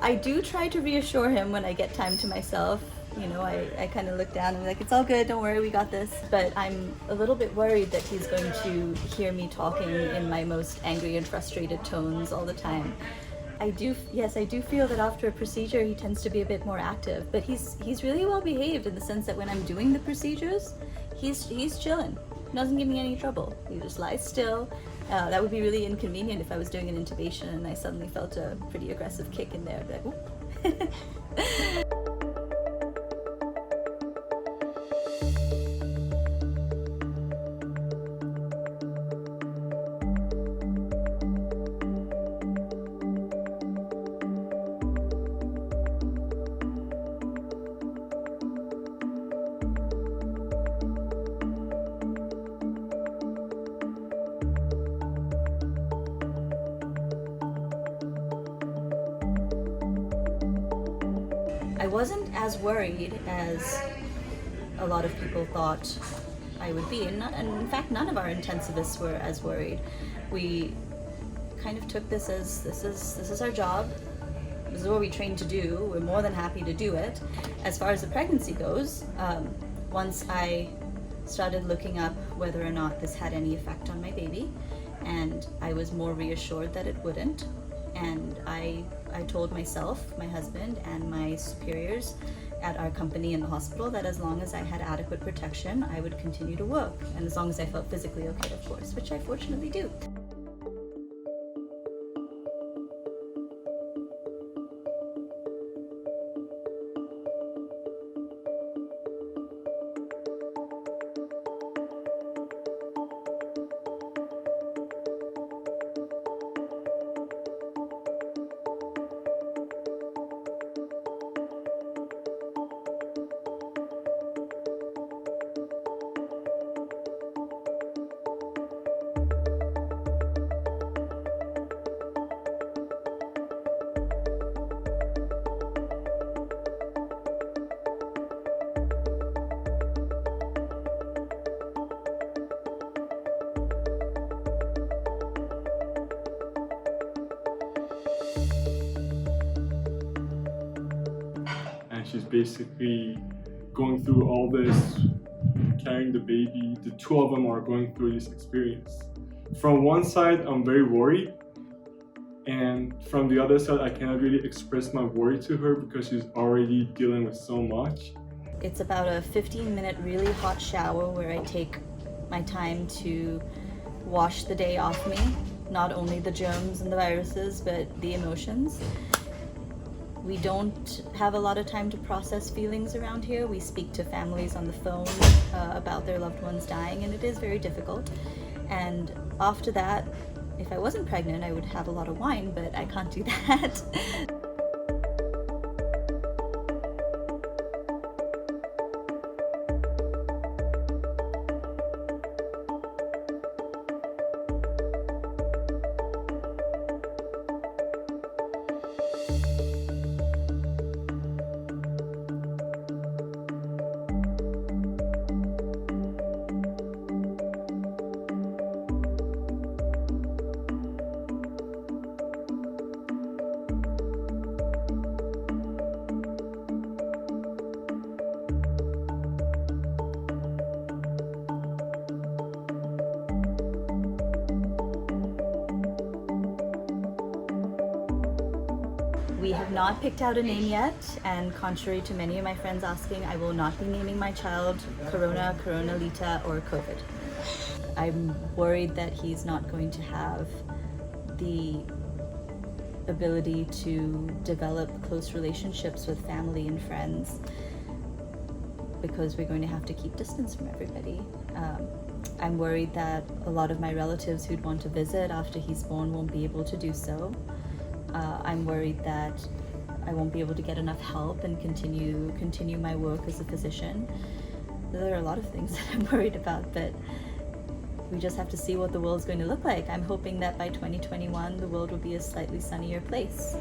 I do try to reassure him when I get time to myself. You know, I kind of look down and I'm like, it's all good, don't worry, we got this. But I'm a little bit worried that he's going to hear me talking in my most angry and frustrated tones all the time. I do feel that after a procedure he tends to be a bit more active, but he's really well behaved in the sense that when I'm doing the procedures, he's chilling. He doesn't give me any trouble. He just lies still. That would be really inconvenient if I was doing an intubation and I suddenly felt a pretty aggressive kick in there. I'd be like, oop. I wasn't as worried as a lot of people thought I would be, and in fact none of our intensivists were as worried. We kind of took this as this is our job, this is what we trained to do, we're more than happy to do it. As far as the pregnancy goes, once I started looking up whether or not this had any effect on my baby, and I was more reassured that it wouldn't, and I told myself, my husband, and my superiors at our company in the hospital that as long as I had adequate protection, I would continue to work, and as long as I felt physically okay, of course, which I fortunately do. She's basically going through all this, carrying the baby. The two of them are going through this experience. From one side, I'm very worried, and from the other side, I cannot really express my worry to her because she's already dealing with so much. It's about a 15-minute really hot shower where I take my time to wash the day off me, not only the germs and the viruses, but the emotions. We don't have a lot of time to process feelings around here. We speak to families on the phone about their loved ones dying, and it is very difficult. And after that, if I wasn't pregnant, I would have a lot of wine, but I can't do that. We have not picked out a name yet, and contrary to many of my friends asking, I will not be naming my child Corona, Coronalita, or COVID. I'm worried that he's not going to have the ability to develop close relationships with family and friends because we're going to have to keep distance from everybody. I'm worried that a lot of my relatives who'd want to visit after he's born won't be able to do so. I'm worried that I won't be able to get enough help and continue my work as a physician. There are a lot of things that I'm worried about, but we just have to see what the world's going to look like. I'm hoping that by 2021, the world will be a slightly sunnier place.